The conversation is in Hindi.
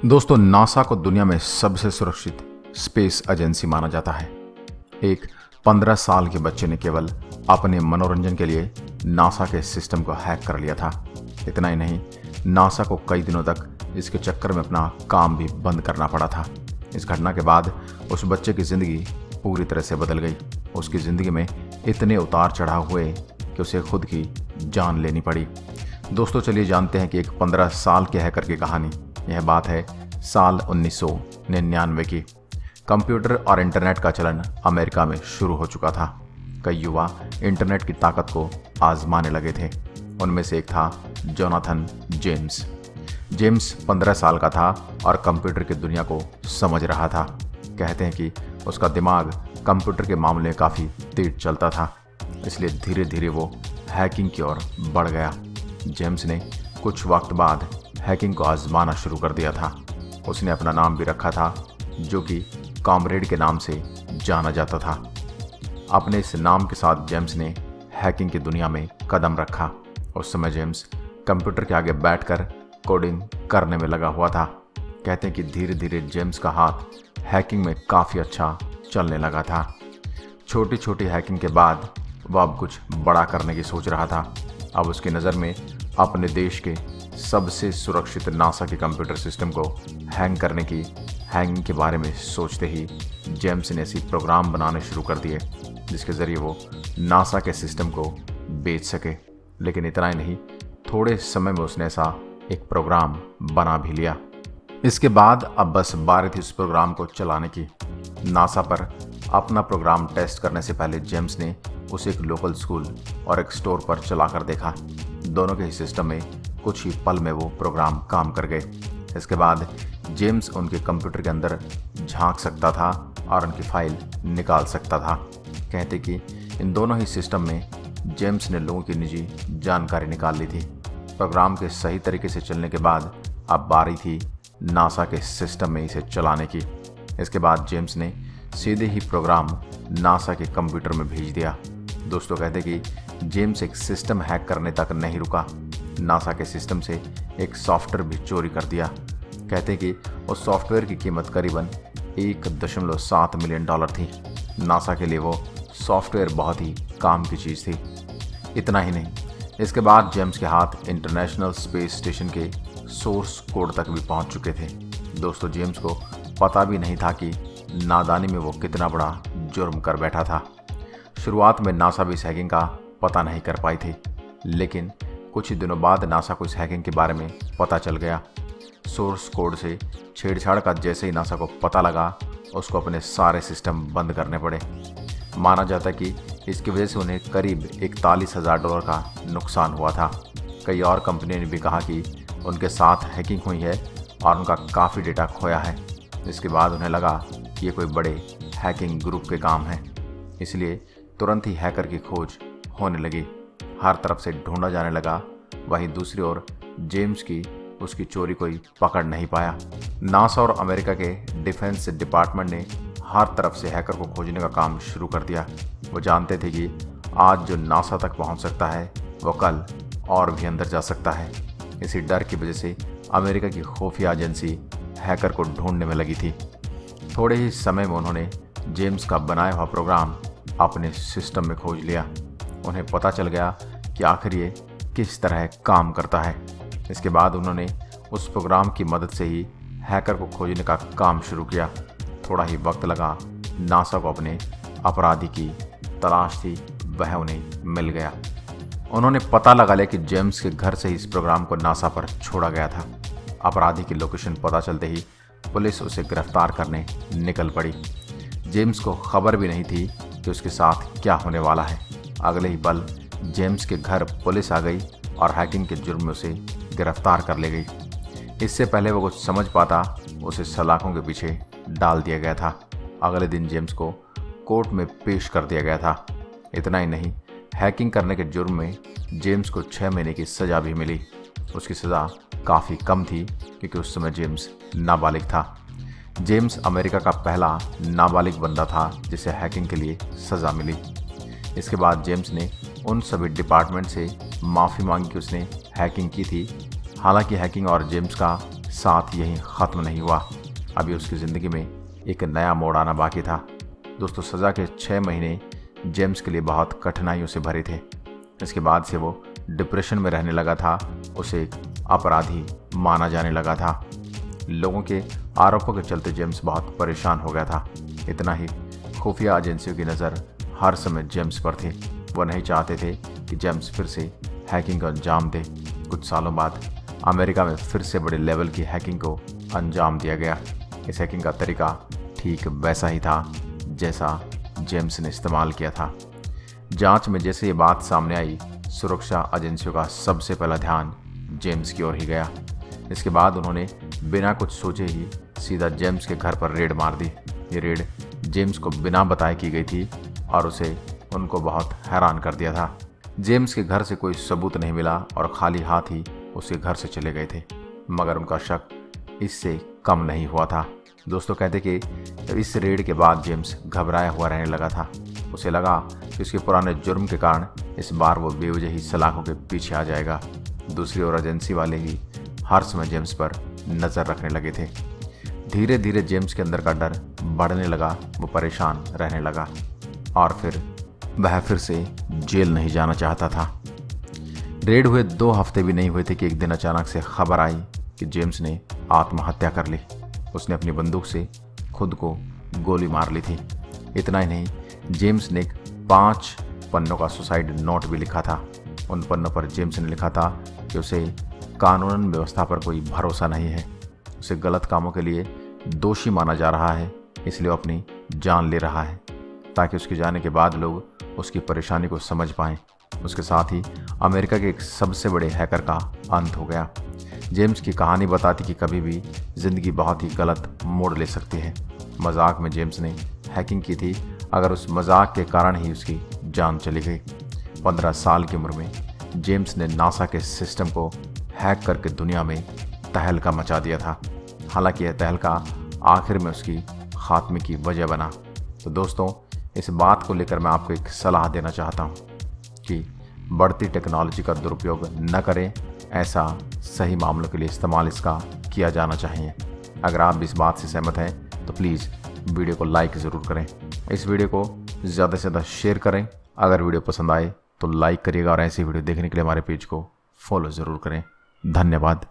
दोस्तों, नासा को दुनिया में सबसे सुरक्षित स्पेस एजेंसी माना जाता है। एक 15 साल के बच्चे ने केवल अपने मनोरंजन के लिए नासा के सिस्टम को हैक कर लिया था। इतना ही नहीं, नासा को कई दिनों तक इसके चक्कर में अपना काम भी बंद करना पड़ा था। इस घटना के बाद उस बच्चे की जिंदगी पूरी तरह से बदल गई। उसकी जिंदगी में इतने उतार चढ़ाव हुए कि उसे खुद की जान लेनी पड़ी। दोस्तों, चलिए जानते हैं कि एक 15 साल के हैकर की कहानी। यह बात है साल 1999 की। कंप्यूटर और इंटरनेट का चलन अमेरिका में शुरू हो चुका था। कई युवा इंटरनेट की ताकत को आजमाने लगे थे। उनमें से एक था जोनाथन जेम्स। जेम्स 15 साल का था और कंप्यूटर की दुनिया को समझ रहा था। कहते हैं कि उसका दिमाग कंप्यूटर के मामले में काफ़ी तेज चलता था, इसलिए धीरे धीरे वो हैकिंग की ओर बढ़ गया। जेम्स ने कुछ वक्त बाद हैकिंग को आजमाना शुरू कर दिया था। उसने अपना नाम भी रखा था, जो कि कॉमरेड के नाम से जाना जाता था। अपने इस नाम के साथ जेम्स ने हैकिंग की दुनिया में कदम रखा। उस समय जेम्स कंप्यूटर के आगे बैठकर कोडिंग करने में लगा हुआ था। कहते हैं कि धीरे धीरे जेम्स का हाथ हैकिंग में काफ़ी अच्छा चलने लगा था। छोटी छोटी हैकिंग के बाद वह अब कुछ बड़ा करने की सोच रहा था। अब उसकी नज़र में अपने देश के सबसे सुरक्षित नासा के कंप्यूटर सिस्टम को हैकिंग के बारे में सोचते ही जेम्स ने ऐसी प्रोग्राम बनाने शुरू कर दिए जिसके ज़रिए वो नासा के सिस्टम को बेच सके। लेकिन इतना ही नहीं, थोड़े समय में उसने ऐसा एक प्रोग्राम बना भी लिया। इसके बाद अब बस बारी थी उस प्रोग्राम को चलाने की। नासा पर अपना प्रोग्राम टेस्ट करने से पहले जेम्स ने उसे एक लोकल स्कूल और एक स्टोर पर चलाकर देखा। दोनों के ही सिस्टम में कुछ ही पल में वो प्रोग्राम काम कर गए। इसके बाद जेम्स उनके कंप्यूटर के अंदर झांक सकता था और उनकी फाइल निकाल सकता था। कहते कि इन दोनों ही सिस्टम में जेम्स ने लोगों की निजी जानकारी निकाल ली थी। प्रोग्राम के सही तरीके से चलने के बाद अब बारी थी नासा के सिस्टम में इसे चलाने की। इसके बाद जेम्स ने सीधे ही प्रोग्राम नासा के कंप्यूटर में भेज दिया। दोस्तों, कहते कि जेम्स एक सिस्टम हैक करने तक नहीं रुका, नासा के सिस्टम से एक सॉफ्टवेयर भी चोरी कर दिया। कहते कि उस सॉफ्टवेयर की कीमत करीबन $1.7 मिलियन थी। नासा के लिए वो सॉफ्टवेयर बहुत ही काम की चीज़ थी। इतना ही नहीं, इसके बाद जेम्स के हाथ इंटरनेशनल स्पेस स्टेशन के सोर्स कोड तक भी पहुंच चुके थे। दोस्तों, जेम्स को पता भी नहीं था कि नादानी में वो कितना बड़ा जुर्म कर बैठा था। शुरुआत में नासा भी इस हैकिंग का पता नहीं कर पाई थी, लेकिन कुछ ही दिनों बाद नासा को इस हैकिंग के बारे में पता चल गया। सोर्स कोड से छेड़छाड़ का जैसे ही नासा को पता लगा, उसको अपने सारे सिस्टम बंद करने पड़े। माना जाता है कि इसकी वजह से उन्हें करीब $41,000 का नुकसान हुआ था। कई और कंपनियों ने भी कहा कि उनके साथ हैकिंग हुई है और उनका काफ़ी डेटा खोया है। इसके बाद उन्हें लगा कि ये कोई बड़े हैकिंग ग्रुप के काम हैं, इसलिए तुरंत ही हैकर की खोज होने लगी। हर तरफ से ढूंढा जाने लगा। वहीं दूसरी ओर जेम्स की उसकी चोरी कोई पकड़ नहीं पाया। नासा और अमेरिका के डिफेंस डिपार्टमेंट ने हर तरफ से हैकर को खोजने का काम शुरू कर दिया। वो जानते थे कि आज जो नासा तक पहुंच सकता है, वो कल और भी अंदर जा सकता है। इसी डर की वजह से अमेरिका की खुफिया एजेंसी हैकर को ढूंढने में लगी थी। थोड़े ही समय में उन्होंने जेम्स का बनाया हुआ प्रोग्राम अपने सिस्टम में खोज लिया। उन्हें पता चल गया कि आखिर ये किस तरह काम करता है। इसके बाद उन्होंने उस प्रोग्राम की मदद से ही हैकर को खोजने का काम शुरू किया। थोड़ा ही वक्त लगा, नासा को अपने अपराधी की तलाश थी, वह उन्हें मिल गया। उन्होंने पता लगा लिया कि जेम्स के घर से ही इस प्रोग्राम को नासा पर छोड़ा गया था। अपराधी की लोकेशन पता चलते ही पुलिस उसे गिरफ्तार करने निकल पड़ी। जेम्स को खबर भी नहीं थी कि उसके साथ क्या होने वाला है। अगले ही पल जेम्स के घर पुलिस आ गई और हैकिंग के जुर्म में उसे गिरफ्तार कर ले गई। इससे पहले वो कुछ समझ पाता, उसे सलाखों के पीछे डाल दिया गया था। अगले दिन जेम्स को कोर्ट में पेश कर दिया गया था। इतना ही नहीं, हैकिंग करने के जुर्म में जेम्स को 6 महीने की सज़ा भी मिली। उसकी सज़ा काफ़ी कम थी क्योंकि उस समय जेम्स नाबालिग था। जेम्स अमेरिका का पहला नाबालिग बंदा था जिसे हैकिंग के लिए सज़ा मिली। इसके बाद जेम्स ने उन सभी डिपार्टमेंट से माफ़ी मांगी कि उसने हैकिंग की थी। हालांकि हैकिंग और जेम्स का साथ यहीं ख़त्म नहीं हुआ, अभी उसकी ज़िंदगी में एक नया मोड़ आना बाकी था। दोस्तों, सज़ा के 6 महीने जेम्स के लिए बहुत कठिनाइयों से भरे थे। इसके बाद से वो डिप्रेशन में रहने लगा था, उसे एक अपराधी माना जाने लगा था। लोगों के आरोपों के चलते जेम्स बहुत परेशान हो गया था। इतना ही, खुफिया एजेंसियों की नज़र हर समय जेम्स पर थी। वो नहीं चाहते थे कि जेम्स फिर से हैकिंग को अंजाम दे। कुछ सालों बाद अमेरिका में फिर से बड़े लेवल की हैकिंग को अंजाम दिया गया। इस हैकिंग का तरीका ठीक वैसा ही था जैसा जेम्स ने इस्तेमाल किया था। जांच में जैसे ये बात सामने आई, सुरक्षा एजेंसियों का सबसे पहला ध्यान जेम्स की ओर ही गया। इसके बाद उन्होंने बिना कुछ सोचे ही सीधा जेम्स के घर पर रेड मार दी। ये रेड जेम्स को बिना बताए की गई थी और उसे उनको बहुत हैरान कर दिया था। जेम्स के घर से कोई सबूत नहीं मिला और खाली हाथ ही उसके घर से चले गए थे, मगर उनका शक इससे कम नहीं हुआ था। दोस्तों, कहते कि इस रेड के बाद जेम्स घबराया हुआ रहने लगा था। उसे लगा कि उसके पुराने जुर्म के कारण इस बार वो बेवजह ही सलाखों के पीछे आ जाएगा। दूसरी ओर एजेंसी वाले ही हर समय जेम्स पर नज़र रखने लगे थे। धीरे धीरे जेम्स के अंदर का डर बढ़ने लगा, वो परेशान रहने लगा और फिर वह फिर से जेल नहीं जाना चाहता था। रेड हुए 2 हफ्ते भी नहीं हुए थे कि एक दिन अचानक से खबर आई कि जेम्स ने आत्महत्या कर ली। उसने अपनी बंदूक से खुद को गोली मार ली थी। इतना ही नहीं, जेम्स ने 5 पन्नों का सुसाइड नोट भी लिखा था। उन पन्नों पर जेम्स ने लिखा था कि उसे कानून व्यवस्था पर कोई भरोसा नहीं है, उसे गलत कामों के लिए दोषी माना जा रहा है, इसलिए वो अपनी जान ले रहा है ताकि उसके जाने के बाद लोग उसकी परेशानी को समझ पाएं। उसके साथ ही अमेरिका के एक सबसे बड़े हैकर का अंत हो गया। जेम्स की कहानी बताती कि कभी भी ज़िंदगी बहुत ही गलत मोड़ ले सकती है। मजाक में जेम्स ने हैकिंग की थी, अगर उस मजाक के कारण ही उसकी जान चली गई। 15 साल की उम्र में जेम्स ने नासा के सिस्टम को हैक करके दुनिया में तहलका मचा दिया था। हालांकि यह तहलका आखिर में उसकी खात्मे की वजह बना। तो दोस्तों, इस बात को लेकर मैं आपको एक सलाह देना चाहता हूँ कि बढ़ती टेक्नोलॉजी का दुरुपयोग न करें, ऐसा सही मामलों के लिए इस्तेमाल इसका किया जाना चाहिए। अगर आप इस बात से सहमत हैं तो प्लीज़ वीडियो को लाइक ज़रूर करें, इस वीडियो को ज़्यादा से ज़्यादा शेयर करें। अगर वीडियो पसंद आए तो लाइक करिएगा और ऐसी वीडियो देखने के लिए हमारे पेज को फॉलो ज़रूर करें। धन्यवाद।